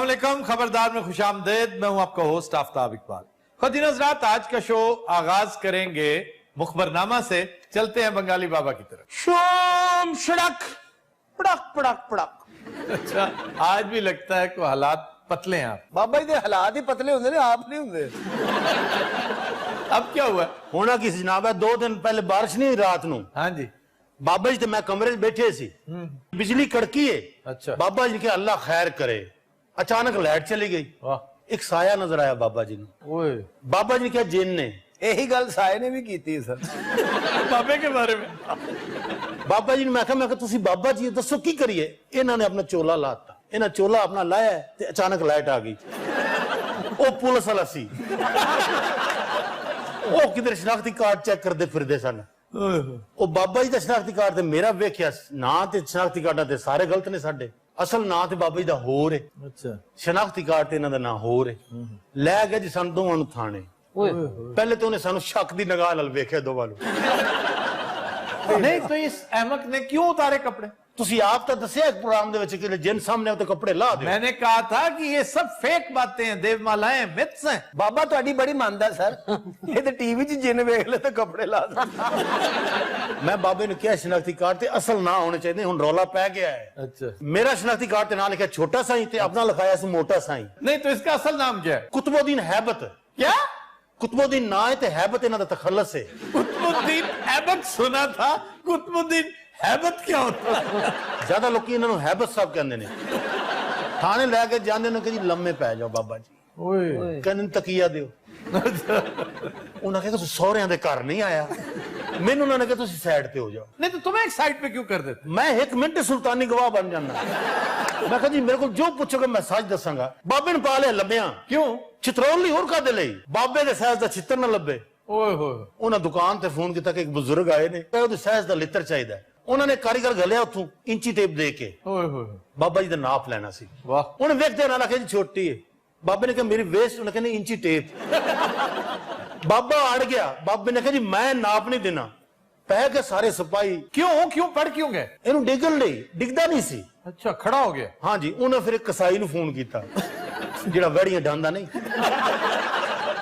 السلام علیکم، خبردار میں خوش آمدید. میں ہوں آپ کا ہوسٹ آفتاب اقبال. خواتین حضرات، آج کا شو آغاز کریں گے مخبرنامہ سے. چلتے ہیں بنگالی بابا کی طرف. شوم شڑک پڑک پڑک پڑک. اچھا، آج بھی لگتا ہے کہ حالات پتلے ہیں. آپ بابا جی حالات ہی پتلے ہوندے نے، آپ نہیں ہوندے. اب کیا ہوا؟ ہونا کی جناب ہے، 2 دن پہلے بارش نہیں ہوئی رات نو. ہاں جی. بابا جی تے میں کمرے بیٹھے سی، بجلی کڑکی ہے. اچھا. بابا جی کہ اللہ خیر کرے، اچانک لائٹ چلی گئی. واہ. ایک سایہ نظر آیا بابا جی نے. اوئے، بابا جی نے کہا جن نے. یہی گل سائے نے بھی کیتی ہے سر بابے کے بارے میں. بابا جی نے میں کہا تسی بابا جی دسو کی کریے. انہوں نے اپنا چولا لاتا، انہاں چولا اپنا لایا ہے تے اچانک لائٹ آ گئی. او پولیس والا سی، او کدھر شناختی کارڈ چیک کردے پھردے سن. او بابا جی دا شناختی کارڈ تے میرا ویکھیا نا تے شناختی کارڈ تے سارے غلط نے ساڈے. اصل نا تے بابا جی دا ہور ہے، اچھا. شناختی کارڈ تے انہاں دا نا ہور ہے. لے گئے جی سن دوواں نوں تھانے. پہلے تو انہیں سانو شک دی نگاہ نال ویکھیا دوواں نوں. نہیں تو اس احمق نے کیوں اتارے کپڑے؟ تسی آپ تا دسیا ایک پروگرام دے وچ کہ جن سامنے ہوتے کپڑے لا دے. میں نے کہا تھا کہ یہ سب فیک باتیں ہیں، دیو مالائیں، متس ہیں. بابا تہاڈی بڑی ماندا سر، یہ تے ٹی وی چ جن ویکھ لے تے کپڑے لا دے. میں بابے نے کیا شناختی کارڈ تے اصل نہ ہونے چاہیے، ہن رولا پہ گیا ہے. اچھا. میرا شناختی کارڈ تے نام لکھا چھوٹا سائیں تے اپنا لکھایا سی موٹا سائیں. نہیں تو اس کا اصل نام کیا ہے؟ قطب الدین ہیبت. کیا؟ قطب الدین نا ہے تے ہیبت انہاں دا تخلص ہے. قطب الدین ایبٹ سنا تھا، قطب الدین ہیبت کیا ہوتا ہے؟ زیادہ لوکی انہاں نوں ہیبت صاحب کہندے نے. تھانے لے کے جاندے نے کہ جی لمے پے جاؤ بابا جی. اوئے. کہندے تکیہ دیو. انہاں کہا کہ سوہریاں دے گھر نہیں آیا. مینوں انہاں نے کہا تسی سائیڈ تے ہو جاؤ. نہیں تو تمہیں ایک سائٹ پہ کیوں کر دیتے؟ میں 1 منٹ سلطانی گواہ بن جانا. میں کہا جی میرے کو جو پوچھو گے میں سچ دساں گا. بابے نے پا لیا لمبیاں. کیوں؟ چترول نہیں اور کا دے لئی بابے دے سائز دا چتر نہ لبے. اوئے ہوئے. انہاں دکان تے فون کیتا کہ ایک بزرگ آئے نے، کہا دے سائز دا لتر چاہیدا ہے. انہوں نے کاریگر گھلیا اتھوں انچی ٹیپ دے کے. اوئے ہوئے. بابا جی دا ناپ لینا سی. واہ. انہیں ویکھدے نہ لکھے جی چھوٹی ہے. بابے نے کہا میری ویسٹ، انہوں نے کہا انچی ٹیپ. بابا اڑ گیا. بابے نے کہا جی میں ناپ نہیں دینا. پہ کے سارے سپاہی کیوں پڑھ کیوں گئے؟ انہوں ڈگن نہیں، ڈگدا نہیں سی. اچھا، کھڑا ہو گیا. ہاں جی. انہیں پھر ایک کسائی نو فون کیتا جڑا ویڑیاں ڈاندا نہیں.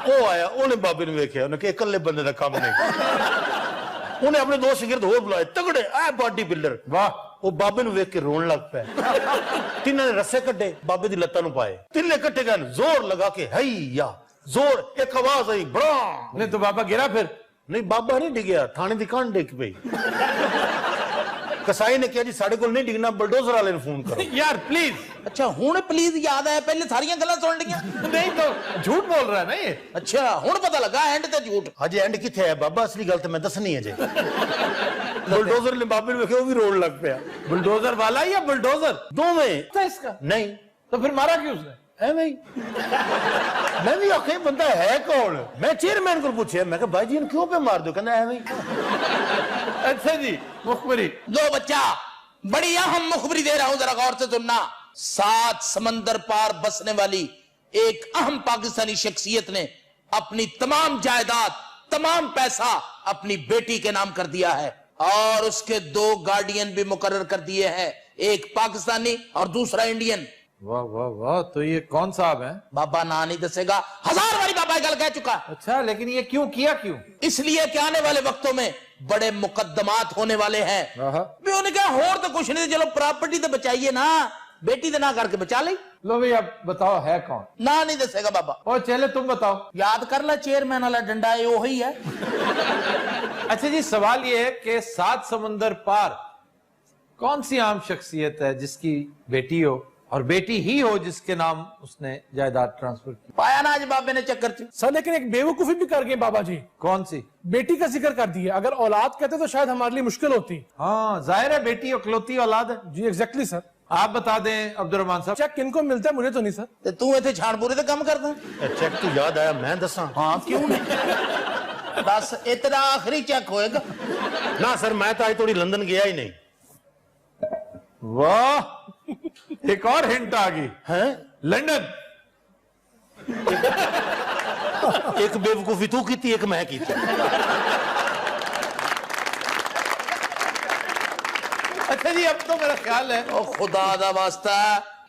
وہ آیا، انہیں بابے نے ویکھیا، انہیں کہ اکلے بندے دا کام نہیں. انہیں اپنے 2 شاگرد ہور بلائے تگڑے اے باڈی بلڈر. واہ. وہ بابے نو ویکھ کے رون لگ پے. تینوں نے رسے کٹے بابے دی لتاں نو پائے. تلے کٹے گئے زور لگا کے ہیا زور. ایک آواز آئی بڑا. نہیں تو بابا گرا پھر؟ نہیں بابا نہیں ڈگیا، تھانے دی کان ڈگ پئی. کسائی نے کہا جی ساڑے کو نہیں ڈگنا، بلڈوزر والے نے فون کرو. یار پلیز. اچھا ہن پلیز یاد آیا، پہلے ساریاں گلاں سن لیاں. نہیں تو جھوٹ بول رہا ہے نا یہ. اچھا ہن پتہ لگا اینڈ تے جھوٹ. ہجے اینڈ کتھے ہے بابا؟ اصلی گل تے میں دسنی ہے جی. بلڈوزر نے بابے نے ویکھیا، وہ بھی رون لگ پیا. بلڈوزر والا یا بلڈوزر دوویں تھا اس کا؟ نہیں. تو پھر مارا کیوں اس نے؟ ایویں ہی. میں بھی آخیا بندہ ہے کون؟ میں چیئرمین کو پوچھیا، میں کہا بھائی جی کیوں پہ مار دو؟ کہنا ایویں ہی. اچھا جی مخبری. لو بچہ بڑی اہم مخبری دے رہا ہوں، ذرا غور سے سننا. 7 سمندر پار بسنے والی ایک اہم پاکستانی شخصیت نے اپنی تمام جائیداد، تمام پیسہ اپنی بیٹی کے نام کر دیا ہے، اور اس کے 2 گارڈین بھی مقرر کر دیے ہیں، ایک پاکستانی اور دوسرا انڈین. واہ واہ واہ. تو یہ کون صاحب ہیں؟ بابا نا نہیں دسے گا، 1000 باری بابا یہ گل کہہ چکا. اچھا لیکن یہ کیوں کیا؟ کیوں؟ اس لیے کہ آنے والے وقتوں میں بڑے مقدمات ہونے والے ہیں. بھی انہیں کہا ہور تو کچھ نہیں، چلو پراپرٹی تو بچائیے نا، بیٹی تو نہ کر کے بچا لئی. لو بھئی اب بتاؤ ہے کون؟ نہ نہیں دسے گا بابا. اور چلے تم بتاؤ. یاد کر لے چیئرمین والا ڈنڈا ہے وہی ہے. اچھا جی سوال یہ ہے کہ 7 سمندر پار کون سی عام شخصیت ہے جس کی بیٹی ہو اور بیٹی ہی ہو جس کے نام اس نے جائیداد ٹرانسفر کی؟ پایا نا آج بابے نے چکر چ. سر لیکن ایک بیوقوفی بھی کر گئے بابا جی. کون سی؟ بیٹی کا ذکر کر دیا. اگر اولاد کہتے تو شاید ہمارے لیے مشکل ہوتی. ہاں ظاہر ہے بیٹی اکلوتی اولاد ہے. جی ایگزیکٹلی سر. آپ بتا دیں عبد الرحمان صاحب. چیک کن کو ملتا ہے؟ مجھے تو نہیں سر. تو ایتھے چھان پورے تے کم کردا. چیک تو یاد آیا، میں دساں. ہاں کیوں نہیں؟ بس اتنا آخری چیک ہوئے گا. نہ سر میں تو آج تھوڑی لندن گیا ہی نہیں. واہ ایک اور ہنٹ آ گئی. ہیں لندن. ایک بیوقوفی تو کی تھی، ایک میں کی تھی. اچھا جی اب تو میرا خیال ہے او خدا دا واسطہ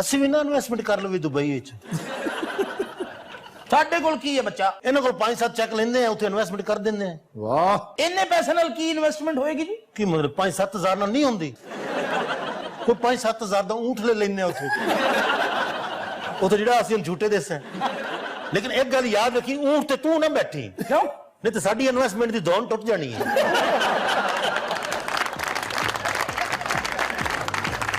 ਅਸੀਂ ਵੀ ਨਾ ਇਨਵੈਸਟਮੈਂਟ ਕਰ ਲਵੇ ਦੁਬਈ ਵਿੱਚ। ਸਾਡੇ ਕੋਲ ਕੀ ਹੈ ਬੱਚਾ? ਇਹਨਾਂ ਕੋਲ 5-7 ਚੈੱਕ ਲੈਂਦੇ ਆ, ਉੱਥੇ ਇਨਵੈਸਟਮੈਂਟ ਕਰ ਦਿੰਦੇ ਆ। ਵਾਹ, ਇੰਨੇ ਪੈਸੇ ਨਾਲ ਕੀ ਇਨਵੈਸਟਮੈਂਟ ਹੋਏਗੀ ਜੀ? ਕੀ ਮਤਲਬ 5-7 ਹਜ਼ਾਰ ਨਾਲ ਨਹੀਂ ਹੁੰਦੀ? ਕੋਈ 5-7 ਹਜ਼ਾਰ ਦਾ ਊਂਠ ਲੈ ਲੈਂਦੇ ਆ ਉੱਥੇ। ਉੱਥੇ ਜਿਹੜਾ ਅਸੀਂ ਝੂਟੇ ਦੇਸਾਂ। ਲੇਕਿਨ ਇੱਕ ਗੱਲ ਯਾਦ ਰੱਖੀ, ਊਂਠ ਤੇ ਤੂੰ ਨਾ ਬੈਠੀ, ਕਿਉਂ? ਨਹੀਂ ਤੇ ਸਾਡੀ ਇਨਵੈਸਟਮੈਂਟ ਦੀ ਦੌੜ ਟੁੱਟ ਜਾਣੀ ਹੈ।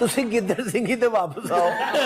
ਤੁਸੀਂ ਗਿੱਦੜ ਸਿੰਘੀ ਤੇ ਵਾਪਸ ਆਓ।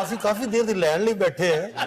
ਅਸੀਂ ਕਾਫੀ ਦੇਰ ਦੀ ਲੈਣ ਲਈ ਬੈਠੇ ਆ,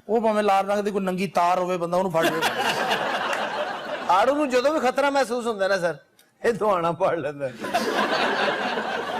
ਉਹ ਭਾਵੇਂ ਲਾਲ ਰੰਗ ਦੀ ਕੋਈ ਨੰਗੀ ਤਾਰ ਹੋਵੇ, ਬੰਦਾ ਉਹਨੂੰ ਫੜ ਲੇ। ਆੜੂ ਨੂੰ ਜਦੋਂ ਵੀ ਖਤਰਾ ਮਹਿਸੂਸ ਹੁੰਦਾ ਨਾ ਸਰ, ਇਹ ਦੁਆਣਾ ਪੜ ਲੈਂਦਾ।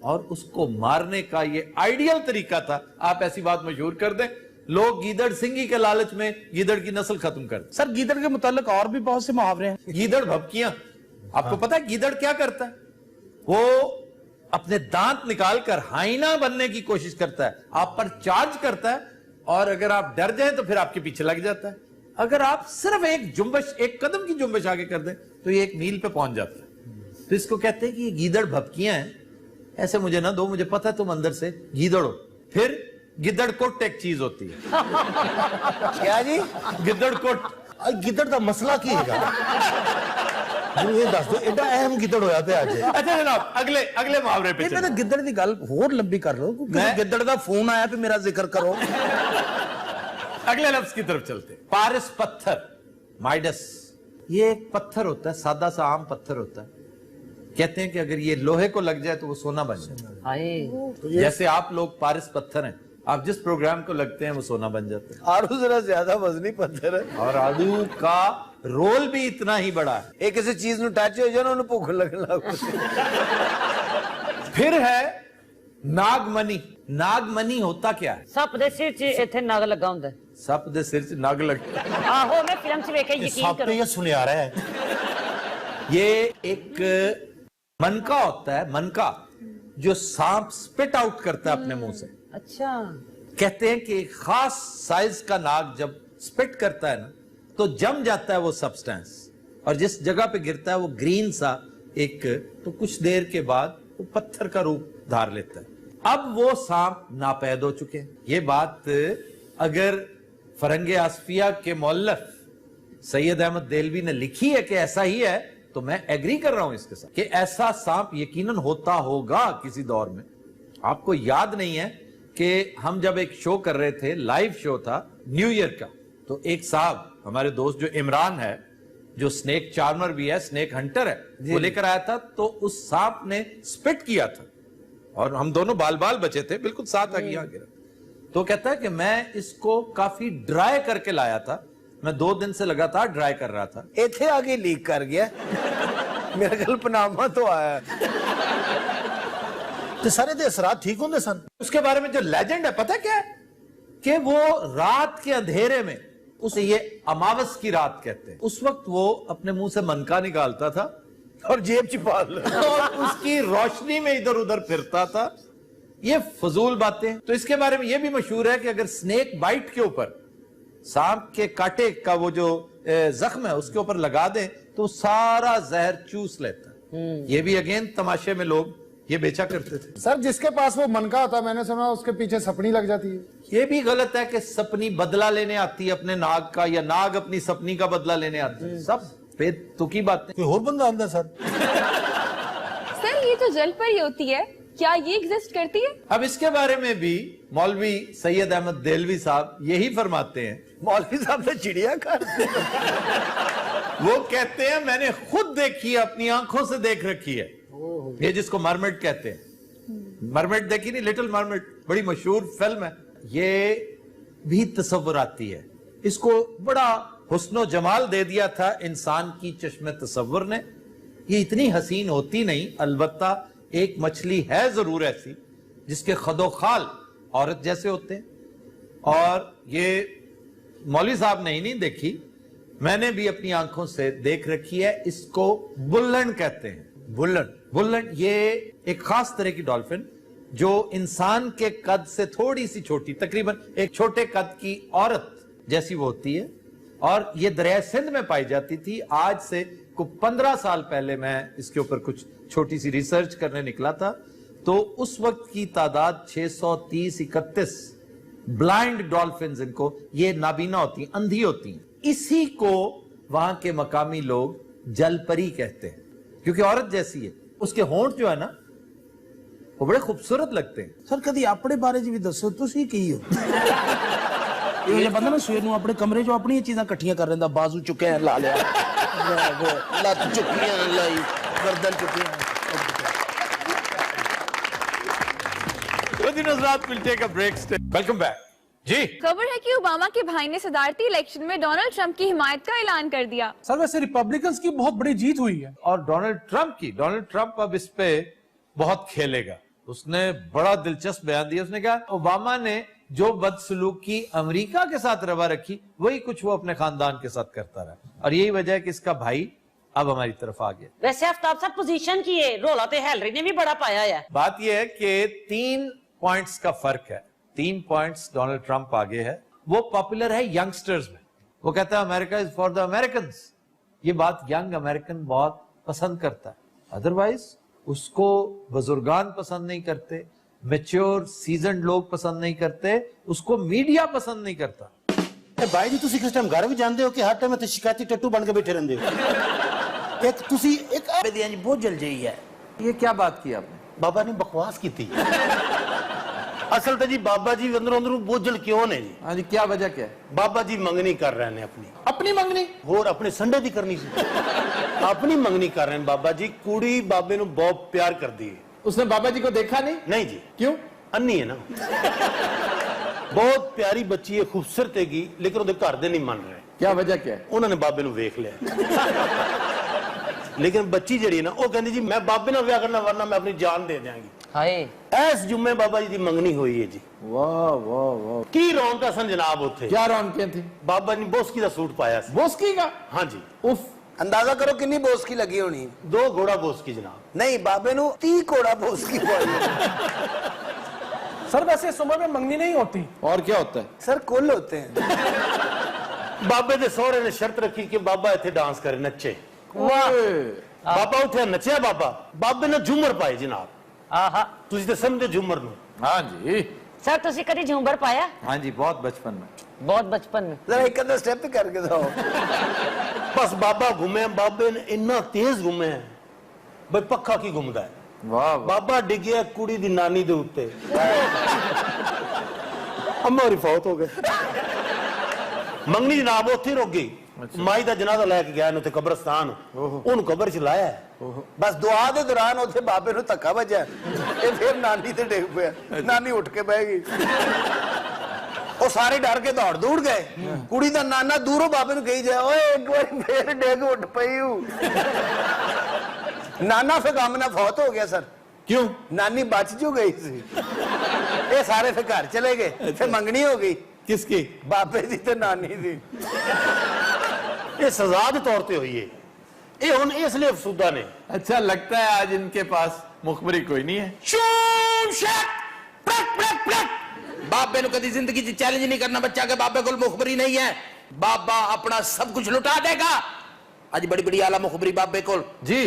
اور اس کو مارنے کا یہ آئیڈیل طریقہ تھا. آپ ایسی بات مشہور کر دیں, لوگ گیدڑ سنگھی کے لالچ میں گیدڑ کی نسل ختم کر دیں. سر گیدڑ کے متعلق اور بھی بہت سے محاورے ہیں. گیدڑ بھبکیاں, آپ کو پتا ہے گیدڑ کیا کرتا ہے؟ وہ اپنے دانت نکال کر ہائنا بننے کی کوشش کرتا ہے, آپ پر چارج کرتا ہے, اور اگر آپ ڈر جائیں تو پھر آپ کے پیچھے لگ جاتا ہے. اگر آپ صرف ایک قدم کی جنبش آگے کر دیں تو یہ 1 میل پہ پہنچ جاتا ہے. تو اس کو کہتے ہیں کہ یہ گیدڑ بھبکیاں ہیں, ایسے مجھے نہ دو, مجھے پتا ہے تم اندر سے گیدڑ ہو. پھر گدڑ کوٹ ایک چیز ہوتی ہے. کیا جی؟ گدڑ کوٹ. گدڑ دا مسئلہ کی ہے گا یہ دس دو, ایڈا اہم گدڑ ہویا پہ آج. اچھا جناب, اگلے محاورے پہ میں گدڑ دی گل اور لمبی کر لو, گدڑ دا فون آیا پہ میرا ذکر کرو. اگلے لفظ کی طرف چلتے. پارس پتھر, مائڈس, یہ ایک پتھر ہوتا ہے, سادہ سا عام پتھر ہوتا ہے. کہتے ہیں کہ اگر یہ لوہے کو لگ جائے تو وہ سونا بن جائے. جیسے آپ لوگ پارس پتھر ہیں, آپ جس پروگرام کو لگتے ہیں وہ سونا بن جاتے ہیں. آڑو ذرا زیادہ وزنی پتھر ہے, اور آڑو کا رول بھی اتنا ہی بڑا ہے. ایک کسی چیز نو ٹچ ہو جائے نا انہوں بھوک لگن لگ پھر ہے ناگ منی. ناگ منی ہوتا کیا ہے؟ سپ دے سر چ ایتھے ناگ لگا ہوندا ہے. سپ دے سر چ ناگ لگتا ہے. آہو میں فلم چ ویکھیا, یقین سب کرو. پہ یہ سنیا رہا ہے. یہ ایک منکا ہوتا ہے, منکا, جو سانپ سپٹ آؤٹ کرتا ہے اپنے منہ سے. اچھا, کہتے ہیں کہ ایک خاص سائز کا ناگ جب سپٹ کرتا ہے نا تو جم جاتا ہے وہ سبسٹینس, اور جس جگہ پہ گرتا ہے وہ گرین سا ایک, تو کچھ دیر کے بعد وہ پتھر کا روپ دھار لیتا ہے. اب وہ سانپ ناپید ہو چکے ہیں. یہ بات اگر فرنگ آصفیہ کے مؤلف سید احمد دہلوی نے لکھی ہے کہ ایسا ہی ہے, تو میں ایگری کر رہا ہوں اس کے ساتھ کہ ایسا سانپ یقیناً ہوتا ہوگا کسی دور میں. آپ کو یاد نہیں ہے کہ ہم جب ایک شو کر رہے تھے, لائیو شو تھا نیو ایئر کا, تو ایک صاحب ہمارے دوست جو عمران ہے, جو سنیک چارمر بھی ہے, سنیک ہنٹر ہے, وہ لے کر آیا تھا. تو اس سانپ نے سپٹ کیا تھا اور ہم دونوں بال بچے تھے, بالکل ساتھ آگے یہاں گرا. تو کہتا ہے کہ میں اس کو کافی ڈرائی کر کے لایا تھا, میں 2 دن سے لگاتار ڈرائی کر رہا تھا. ایتھے آگے لیک کر گیا میرا گل پناما تو آیا. تو سارے دے اثرات ٹھیک ہوندے سن. اس کے بارے میں جو لیجنڈ ہے پتہ کیا ہے, کہ وہ رات کے اندھیرے میں, اسے یہ اماوس کی رات کہتے ہیں, اس وقت وہ اپنے منہ سے منکا نکالتا تھا اور جیب چھپا لے اور اس کی روشنی میں ادھر ادھر پھرتا تھا. یہ فضول باتیں. تو اس کے بارے میں یہ بھی مشہور ہے کہ اگر سنیک بائٹ کے اوپر, سانپ کے کاٹے کا وہ جو زخم ہے اس کے اوپر لگا دیں تو سارا زہر چوس لیتا ہے. یہ بھی اگین تماشے میں لوگ یہ بیچا کرتے تھے. سر جس کے پاس وہ منکا ہوتا ہے, میں نے سنا اس کے پیچھے سپنی لگ جاتی ہے. یہ بھی غلط ہے کہ سپنی بدلہ لینے آتی ہے اپنے ناگ کا, یا ناگ اپنی سپنی کا بدلہ لینے آتی ہے. سب بے تکی باتیں. کوئی اور بندہ آندا سر. سر یہ تو جل پری ہوتی ہے, کیا یہ ایگزسٹ کرتی ہے؟ اب اس کے بارے میں بھی مولوی سید احمد دہلوی صاحب یہی فرماتے ہیں. مولوی صاحب نے چڑیا کر وہ کہتے ہیں میں نے خود دیکھی ہے, اپنی آنکھوں سے دیکھ رکھی ہے. یہ جس کو مرمٹ کہتے ہیں, مرمٹ دیکھی نہیں, لٹل مرمٹ, بڑی مشہور فلم ہے. یہ بھی تصوراتی ہے. اس کو بڑا حسن و جمال دے دیا تھا انسان کی چشم تصور نے. یہ اتنی حسین ہوتی نہیں, البتہ ایک مچھلی ہے ضرور ایسی جس کے خد و خال عورت جیسے ہوتے ہیں, اور یہ مولوی صاحب نے ہی نہیں دیکھی, میں نے بھی اپنی آنکھوں سے دیکھ رکھی ہے. اس کو بلن کہتے ہیں. بلن یہ ایک خاص طرح کی ڈالفن جو انسان کے قد سے تھوڑی سی چھوٹی, تقریباً ایک چھوٹے قد کی عورت جیسی وہ ہوتی ہے, اور یہ دریائے سندھ میں پائی جاتی تھی. آج سے 15 سال پہلے میں اس کے اوپر کچھ چھوٹی سی ریسرچ کرنے نکلا تھا, تو اس وقت کی تعداد 630-31 بلائنڈ ڈالفنز, ان کو, یہ نابینا ہوتی ہیں, اندھی ہوتی ہیں. اسی کو وہاں کے مقامی لوگ جل پری کہتے ہیں, کیونکہ عورت جیسی ہے. اس کے ہونٹ جو ہے نا وہ بڑے خوبصورت لگتے ہیں. سر کدی اپنے بارے جی بھی دسو, تسی کی ہو یہ بندہ نا سویر نو اپنے کمرے جو اپنی چیزاں کٹھیاں کر رہا, بازو چکے ہیں لا لیا, لت چکی ہیں لائی, گردن چکی ہیں. Welcome back. جی خبر ہے کہ اوباما کے بھائی نے صدارتی الیکشن میں ڈونلڈ ٹرمپ کی حمایت کا اعلان کر دیا. سر ویسے ریپبلکنز کی بہت بڑی جیت ہوئی ہے. اور ڈونلڈ ٹرمپ اب اس پہ بہت کھیلے گا. اس نے بڑا دلچسپ بیان دیا. اس نے کہا اوباما نے جو بدسلوکی امریکہ کے ساتھ روا رکھی وہی کچھ وہ اپنے خاندان کے ساتھ کرتا رہا, اور یہی وجہ ہے کہ اس کا بھائی اب ہماری طرف آ گیا. ویسے آفتاب صاحب پوزیشن کی ہے, رولا تو ہیلری نے بھی بڑا پایا ہے. بات یہ ہے کہ 3 پوائنٹس کا فرق ہے, 3 پوائنٹس ڈونلڈ ٹرمپ آگے ہے. وہ پاپولر ہے ینگسٹرز میں, وہ کہتا ہے امریکہ از فار دا امیریکنز. یہ بات ینگ امریکن بہت پسند کرتا ہے, ادروائز اس کو بزرگان پسند نہیں کرتے, میچور سیزنڈ لوگ پسند نہیں کرتے, اس کو میڈیا پسند نہیں کرتا. بھائی جی تسی کس ٹائم گھر بھی جاندے ہو کہ ہر ٹائم تے شکایتی ٹٹو بن کے بیٹھے رہندے ہو؟ ایک تسی ایک دی بہت جل جئی ہے. یہ کیا بات کی آپ نے؟ بابا نے بکواس کی تھی. اصل تے جی بابا جی اندروں بوجھل کیوں نے جی؟ ہاں جی, کیا وجہ کیا ہے؟ بابا جی منگنی کر رہے ہیں اپنی منگنی اور اپنے سنڈے دی کرنی سی. اپنی منگنی کر رہے ہیں بابا جی. کڑی بابے نو بہت پیار کر دی ہے. اس نے بابا جی کو دیکھا نہیں؟ نہیں جی. کیوں؟ انی ہے نا, بہت پیاری بچی ہے, خوبصورت ہے گی, لیکن وہ گھر دے نہیں مان رہے. کیا وجہ کیا ہے؟ انہوں نے بابے نو ویکھ لیا. لیکن بچی جڑی ہے نا وہ کہندی جی میں بابے نال ویاہ کرنا ورنہ میں اپنی جان دے دیاں گی. ہائے ایس جمعے بابا جی دی منگنی ہوئی ہے جی. واہ واہ واہ, کی رونقاں سن جناب اوتھے. کیا رونقیں تھیں؟ بابا جی بوسکی دا سوٹ پایا سی. بوسکی کا؟ ہاں جی. اف, اندازہ کرو کنی بوسکی لگی ہونی. 2 گھوڑا بوسکی جناب. نہیں بابے نو 30 کوڑا بوسکی پائی. سر ویسے اس عمر میں منگنی نہیں ہوتی. اور کیا ہوتا ہے؟ سر کل ہوتے ہیں. بابے دے سوہرے نے شرط رکھی کہ بابا ایتھے ڈانس کرے, نچے. بابا اٹھیا نچیا. بابے نے جھومر پائے جناب. آہا, تسی تے سمجھے جھومر نو. ہاں جی, سر تسی کدی جھومر پایا؟ ہاں جی, بہت بچپن میں. بہت بچپن میں. ذرا ایک اندر سٹیپ کر کے داؤ. بس بابا گھومے, بابے نے اتنا تیز گھومے ہیں بھئی پکھا کی گھومدا ہے. واہ, بابا ڈگیا کڑی دی نانی دے اوتے. اما ہوری فوت ہو گئے. منگنی جناب اوتھے رک گئی. مائی دا جنازہ لے کے گیا انہوں تے قبرستان, انہوں قبر چ لایا ہے. بس دعا دے دوران اوتھے بابے نو دھکا بجیا, اے پھر نانی تے ڈگ پیا. نانی اٹھ کے بیٹھ گئی. وہ سارے ڈر کے دوڑ گئے. کڑی دا نانا دوروں بابے نو کہی جائے اوئے ایک بار پھر ڈگ اٹھ پئی ہوں. نانا پھر غم نہ فوت ہو گیا سر. کیوں؟ نانی بچ جو گئی سی. اے سارے پھر گھر چلے گئے. پھر منگنی ہو گئی. کس کی؟ بابے دی تے نانی دی. یہ سزا دے طور تے ہوئی ہے. یہ ہن اس لیے افسودہ نے. اچھا لگتا ہے آج ان کے پاس مخبری کوئی نہیں ہے. شوم شک پرک پرک پرک. بابے نو کدی زندگی چ چیلنج نہیں کرنا بچہ کہ بابے کول مخبری نہیں ہے. بابا اپنا سب کچھ لٹا دے گا. آج بڑی بڑی اعلیٰ مخبری بابے کول. جی,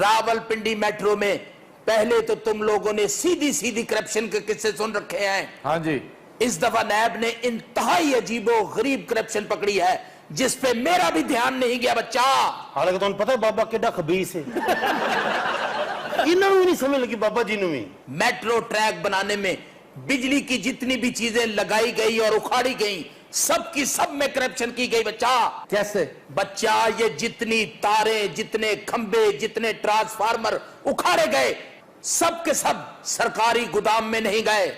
راول پنڈی میٹرو میں پہلے تو تم لوگوں نے سیدھی کرپشن کے قصے سن رکھے ہیں. ہاں جی, اس دفعہ نیب نے انتہائی عجیب و غریب کرپشن پکڑی ہے جس پہ میرا بھی دھیان نہیں گیا بچہ. حالانکہ تمہیں پتہ ہے بابا کیڈا خبیث ہے. انہوں نے نہیں سمجھ لگی بابا جی نے بھی. میٹرو ٹریک بنانے میں بجلی کی جتنی بھی چیزیں لگائی گئی اور اکھاڑی گئی سب کی سب میں کرپشن کی گئی. بچہ کیسے؟ بچہ یہ جتنی تاریں, جتنے کھمبے, جتنے ٹرانسفارمر اکھاڑے گئے سب کے سب سرکاری گودام میں نہیں گئے,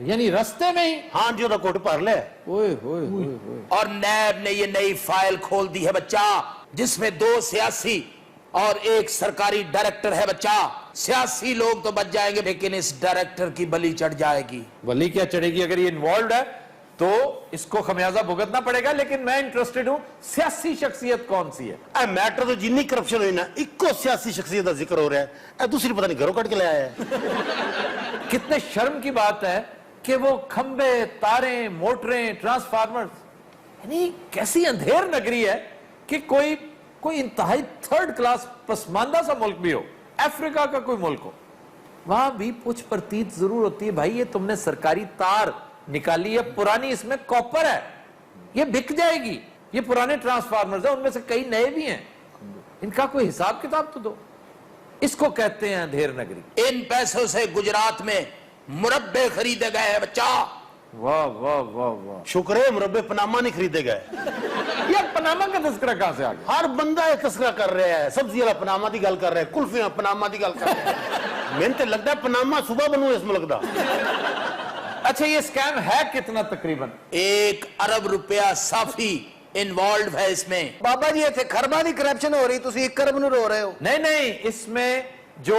یعنی رستے میں ہی. ہاں جی, وہ کوٹ بھر لے. اوئے ہوئے ہوئے. اور نیب نے یہ نئی فائل کھول دی ہے بچہ جس میں 2 سیاسی اور 1 سرکاری ڈائریکٹر ہے. بچہ سیاسی لوگ تو بچ جائیں گے لیکن اس ڈائریکٹر کی بلی چڑھ جائے گی. بلی کیا چڑھے گی؟ اگر یہ انوالوڈ ہے تو اس کو خمیازہ بھگتنا پڑے گا. لیکن میں انٹرسٹڈ ہوں سیاسی شخصیت کون سی ہے. اے میٹر تو جنی کرپشن ہوئی نا ایک کو سیاسی شخصیت کا ذکر ہو رہا ہے. اے دوسری پتہ نہیں گھروں کٹ کے لے آیا ہے. کتنے شرم کی بات ہے کہ وہ کھمبے, تاریں, موٹریں, ٹرانسفارمر, یعنی کیسی اندھیر نگری ہے کہ کوئی انتہائی 3rd کلاس پسماندہ سا ملک بھی ہو, افریقہ کا کوئی ملک ہو, وہاں بھی پوچھ پرتیت ضرور ہوتی ہے. بھائی یہ تم نے سرکاری تار نکالی ہے پرانی, اس میں کاپر ہے, یہ بک جائے گی. یہ پرانے ٹرانسفارمرز ہیں, ان میں سے کئی نئے بھی ہیں, ان کا کوئی حساب کتاب تو دو. اس کو کہتے ہیں اندھیر نگری. ان پیسوں سے گجرات میں مربے خریدے گئے ہیں بچہ. واہ واہ واہ واہ, شکر ہے مربے پناما نہیں خریدے گئے. یہ پناما کا تذکرہ کہاں سے آ گیا؟ ہر بندہ ایک تذکرہ کر رہا ہے. سبزی والا پناما دی گل کر رہا ہے, کلفیاں پناما دی گل کر رہا ہے. میں تے لگتا ہے پناما صبح بنو اس ملک دا. اچھا یہ اسکیم ہے کتنا تقریباً؟ 1 ارب روپیہ صافی انوالڈ ہے اس میں. بابا جی ایتھے خرباں دی کرپشن ہو رہی, تسی 1 ارب نو رو رہے ہو. نہیں, اس میں جو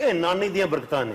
ਇਹ ਨਾਨੀ ਦੀਆਂ ਬਰਕਤਾਂ ਨੇ।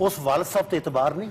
ਉਸ ਵਾਲਦ ਸਾਹਿਬ ਤੇ ਇਤਬਾਰ ਨਹੀਂ।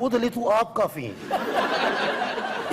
ਉਹਦੇ ਲਈ ਤੂੰ ਆਪ ਕਾਫੀ ਹੈ।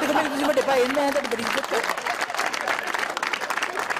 ਦੇਖੋ ਮੇਰੇ ਤੁਸੀਂ ਵੱਡੇ ਭਾਈ ਨੇ ਤਾਂ ਬੜੀ ਇੱਜ਼ਤ।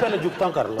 ਪਹਿਲੇ ਜੁਗਤਾਂ ਕਰ ਲਓ।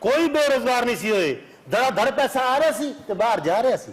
ਕੋਈ ਬੇਰੁਜ਼ਗਾਰ ਨਹੀਂ ਸੀ ਹੋਏ। ਧੜਾ ਧੜ ਪੈਸਾ ਆ ਰਿਹਾ ਸੀ ਤੇ ਬਾਹਰ ਜਾ ਰਿਹਾ ਸੀ।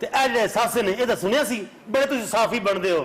ਤੇ ਇਹ ਜਿਹੜੇ ਸਾਸੇ ਨੇ ਇਹ ਤਾਂ ਸੁਣਿਆ ਸੀ। ਬੜੇ ਤੁਸੀਂ ਸਾਫੀ ਬਣਦੇ ਹੋ।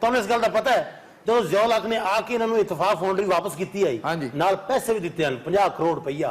ਤੁਹਾਨੂੰ ਇਸ ਗੱਲ ਦਾ ਪਤਾ ਹੈ ਜਦੋਂ ਜ਼ਿਆਉਲਕ ਨੇ ਆ ਕੇ ਇਹਨਾਂ ਨੂੰ ਇਤਫਾਕ ਫਾਊਂਡਰੀ ਵਾਪਸ ਕੀਤੀ ਆਈ ਹਾਂਜੀ। ਨਾਲ ਪੈਸੇ ਵੀ ਦਿੱਤੇ ਹਨ 50 ਕਰੋੜ ਰੁਪਈਆ।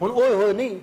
ਹੁਣ ਓਏ ਹੋਏ ਨਹੀਂ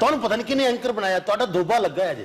ਤੁਹਾਨੂੰ ਪਤਾ ਨਹੀਂ ਕਿਹਨੇ ਐਂਕਰ ਬਣਾਇਆ। ਤੁਹਾਡਾ ਦੋਬਾ ਲੱਗਾ ਹੈ ਜੀ।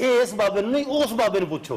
ਇਹ ਇਸ ਬਾਬੇ ਨੂੰ ਨਹੀਂ ਉਸ ਬਾਬੇ ਨੂੰ ਪੁੱਛੋ।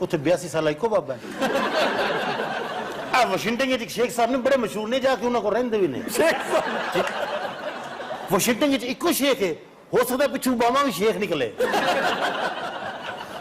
ਉੱਥੇ 82 ਸਾਲਾ ਇੱਕੋ ਬਾਬਾ ਹੈ। ਆ ਵਾਸ਼ਿੰਗਟਨ ਵਿੱਚ ਇੱਕ ਸ਼ੇਖ ਸਾਹਿਬ ਨੇ ਬੜੇ ਮਸ਼ਹੂਰ ਨੇ, ਜਾ ਕੇ ਉਹਨਾਂ ਕੋਲ ਰਹਿੰਦੇ ਵੀ ਨੇ। ਵਾਸ਼ਿੰਗਟਨ ਵਿੱਚ ਇੱਕੋ ਸ਼ੇਖ ਹੈ। ਹੋ ਸਕਦਾ ਪਿੱਛੋਂ ਓਬਾਮਾ ਵੀ ਸ਼ੇਖ ਨਿਕਲੇ।